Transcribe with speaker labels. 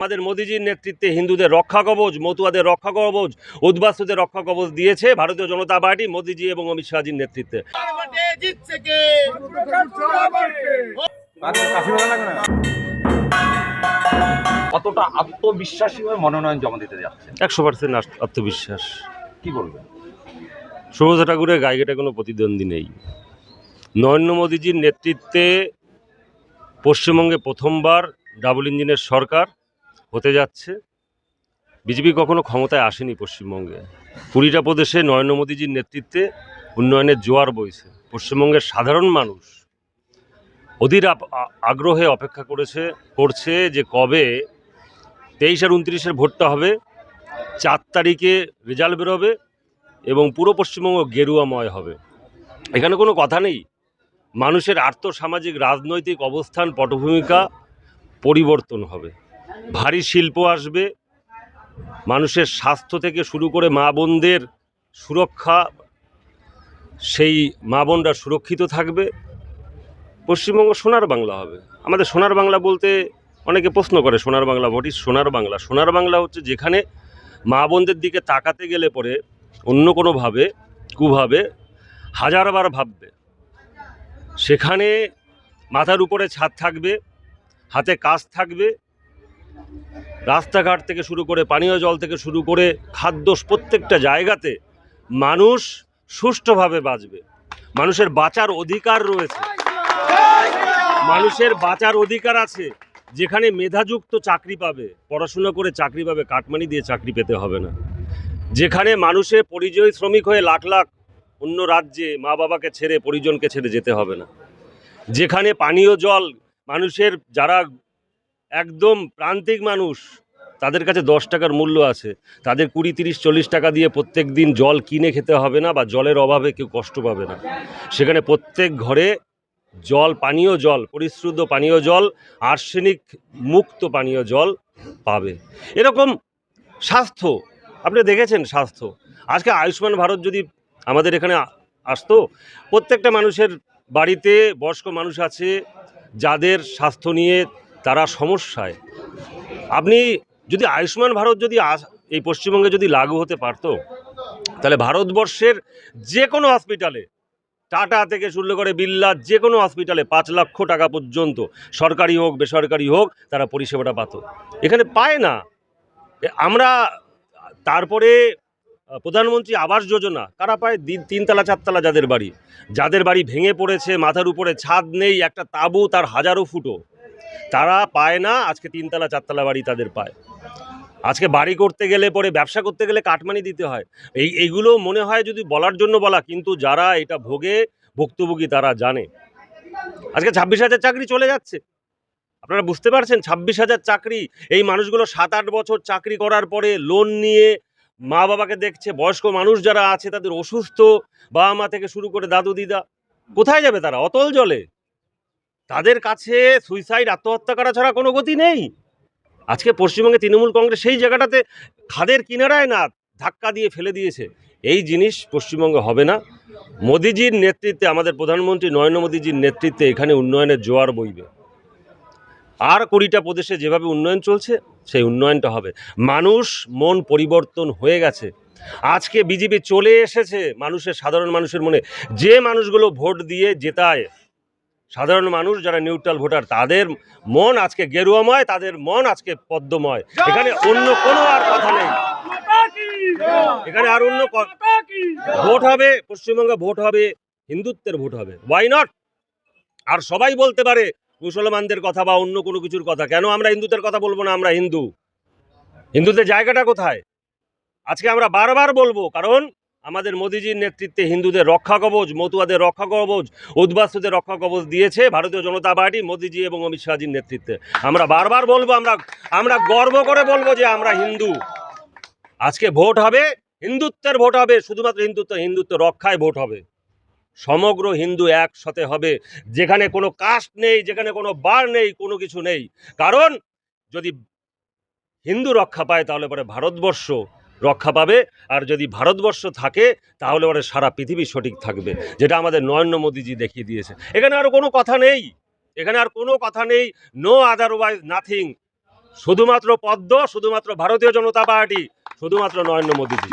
Speaker 1: আমাদের মোদিজির নেতৃত্বে হিন্দুদের রক্ষা কবচ, মতুয়াদের রক্ষা কবচ, উদ্বাস্তুদের রক্ষা কবচ দিয়েছে ভারতীয় জনতা পার্টি, মোদিজি এবং অমিত শাহজির নেতৃত্বে।
Speaker 2: কতটা আত্মবিশ্বাসী হয়ে মনোনয়ন জমা দিতে যাচ্ছেন?
Speaker 1: 100% আত্মবিশ্বাস।
Speaker 2: কি বলবেন?
Speaker 1: সুব্রত ঠাকুরের গায়িকাটা কোনো প্রতিদ্বন্দ্বী নেই। নরেন্দ্র মোদীজির নেতৃত্বে পশ্চিমবঙ্গে প্রথমবার ডাবল ইঞ্জিনের সরকার হতে যাচ্ছে। বিজেপি কখনো ক্ষমতায় আসেনি পশ্চিমবঙ্গে। 20টা প্রদেশে নরেন্দ্র মোদীজির নেতৃত্বে উন্নয়নের জোয়ার বইছে। পশ্চিমবঙ্গের সাধারণ মানুষ অধীর আগ্রহে অপেক্ষা করছে যে কবে 23 আর 29-এর ভোটটা হবে, 4 তারিখে রেজাল্ট বেরোবে এবং পুরো পশ্চিমবঙ্গ গেরুয়াময় হবে। এখানে কোনো কথা নেই, মানুষের আর্থসামাজিক রাজনৈতিক অবস্থান পটভূমিকা পরিবর্তন হবে, ভারী শিল্প আসবে, মানুষের স্বাস্থ্য থেকে শুরু করে মা বোনদের সুরক্ষা, সেই মা বোনরা সুরক্ষিত থাকবে। পশ্চিমবঙ্গ সোনার বাংলা হবে। আমাদের সোনার বাংলা বলতে অনেকে প্রশ্ন করে, সোনার বাংলা হোয়াট ইজ সোনার বাংলা? সোনার বাংলা হচ্ছে যেখানে মা বোনদের দিকে তাকাতে গেলে পরে অন্য কোনোভাবে কুভাবে হাজারবার ভাববে, সেখানে মাথার উপরে ছাদ থাকবে, হাতে কাজ থাকবে, রাস্তাঘাট থেকে শুরু করে পানীয় জল থেকে শুরু করে খাদ্য, প্রত্যেকটা জায়গাতে মানুষ সুষ্ঠুভাবে বাঁচবে। মানুষের বাঁচার অধিকার রয়েছে, মানুষের বাঁচার অধিকার আছে। যেখানে মেধাযুক্ত চাকরি পাবে, পড়াশোনা করে চাকরি পাবে, কাটমানি দিয়ে চাকরি পেতে হবে না। যেখানে মানুষের পরিযায়ী শ্রমিক হয়ে লাখ লাখ অন্য রাজ্যে মা বাবাকে ছেড়ে, পরিজনকে ছেড়ে যেতে হবে না। যেখানে পানীয় জল মানুষের, যারা একদম প্রান্তিক মানুষ তাদের কাছে 10 টাকার মূল্য আছে, তাদের 20, 30, 40 টাকা দিয়ে প্রত্যেক দিন জল কিনে খেতে হবে না, বা জলের অভাবে কেউ কষ্ট পাবে না। সেখানে প্রত্যেক ঘরে জল, পানীয় জল, পরিশুদ্ধ পানীয় জল, আর্সেনিক মুক্ত পানীয় জল পাবে। এরকম স্বাস্থ্য, আপনি দেখেছেন স্বাস্থ্য। আজকে আয়ুষ্মান ভারত যদি আমাদের এখানে আসতো, প্রত্যেকটা মানুষের বাড়িতে বয়স্ক মানুষ আছে যাদের স্বাস্থ্য নিয়ে তারা সমস্যায়। আপনি যদি আয়ুষ্মান ভারত যদি এই পশ্চিমবঙ্গে যদি লাগু হতে পারতো, তাহলে ভারতবর্ষের যে কোনো হসপিটালে, টাটা থেকে শুরু করে বিড়লা, যে কোনো হসপিটালে 5 লক্ষ টাকা পর্যন্ত, সরকারি হোক বেসরকারি হোক, তারা পরিষেবাটা পাতো। এখানে পায় না। আমরা তারপরে প্রধানমন্ত্রী আবাস যোজনা কারা পায়? 3 তলা 4 তলা যাদের বাড়ি ভেঙে পড়েছে, মাথার উপরে ছাদ নেই, একটা তাঁবু তার 1000 ফুটো, তারা পায় না। আজকে 3 তলা 4 তলা বাড়ি তাদের পায়। আজকে বাড়ি করতে গেলে পরে, ব্যবসা করতে গেলে কাটমানি দিতে হয়। এইগুলো মনে হয় যদি বলার জন্য বলা, কিন্তু যারা এটা ভুক্তভোগী তারা জানে। আজকে 26,000 চাকরি চলে যাচ্ছে, আপনারা বুঝতে পারছেন? 26,000 চাকরি। এই মানুষগুলো 7-8 বছর চাকরি করার পরে লোন নিয়ে মা বাবাকে দেখছে। বয়স্ক মানুষ যারা আছে, তাদের অসুস্থ বাবা মা থেকে শুরু করে দাদু দিদা, কোথায় যাবে তারা? অতল জলে। তাদের কাছে সুইসাইড, আত্মহত্যা করা ছাড়া কোনো গতি নেই। আজকে পশ্চিমবঙ্গে তৃণমূল কংগ্রেস সেই জায়গাটাতে খাদের কিনারায় না, ধাক্কা দিয়ে ফেলে দিয়েছে। এই জিনিস পশ্চিমবঙ্গে হবে না। মোদিজির নেতৃত্বে, আমাদের প্রধানমন্ত্রী নরেন্দ্র মোদীজির নেতৃত্বে এখানে উন্নয়নের জোয়ার বইবে। আর 20টা প্রদেশে যেভাবে উন্নয়ন চলছে, সেই উন্নয়নটা হবে। মানুষ মন পরিবর্তন হয়ে গেছে। আজকে বিজেপি চলে এসেছে মানুষের, সাধারণ মানুষের মনে। যে মানুষগুলো ভোট দিয়ে জেতায়, সাধারণ মানুষ যারা নিউট্রাল ভোটার, তাদের মন আজকে গেরুয়াময়, তাদের মন আজকে পদ্মময়। এখানে অন্য কোনো আর কথা নেই। এখানে আর অন্য ভোট হবে, পশ্চিমবঙ্গে ভোট হবে, হিন্দুত্বের ভোট হবে। Why not? আর সবাই বলতে পারে মুসলমানদের কথা বা অন্য কোনো কিছুর কথা, কেন আমরা হিন্দুদের কথা বলবো না? আমরা হিন্দু। হিন্দুদের জায়গাটা কোথায়? আজকে আমরা বারবার বলবো, কারণ আমাদের মোদিজির নেতৃত্বে হিন্দুদের রক্ষা কবচ, মতুয়াদের রক্ষা কবচ, উদ্বাস্তুদের রক্ষা কবচ দিয়েছে ভারতীয় জনতা পার্টি, মোদিজি এবং অমিত শাহজির নেতৃত্বে। আমরা বারবার বলবো, আমরা গর্ব করে বলবো যে আমরা হিন্দু। আজকে ভোট হবে, হিন্দুত্বের ভোট হবে, শুধুমাত্র হিন্দুত্ব রক্ষায় ভোট হবে। সমগ্র হিন্দু একসাথে হবে, যেখানে কোনো কাস্ট নেই, যেখানে কোনো বার নেই, কোনো কিছু নেই। কারণ যদি হিন্দু রক্ষা পায়, তাহলে পরে ভারতবর্ষ রক্ষা পাবে। আর যদি ভারতবর্ষ থাকে, তাহলে পরে সারা পৃথিবী সঠিক থাকবে, যেটা আমাদের নরেন্দ্র মোদীজি দেখিয়ে দিয়েছে। এখানে আর কোনো কথা নেই, এখানে আর কোনো কথা নেই। No otherwise nothing. শুধুমাত্র পদ্ম, শুধুমাত্র ভারতীয় জনতা পার্টি, শুধুমাত্র নরেন্দ্র মোদীজি।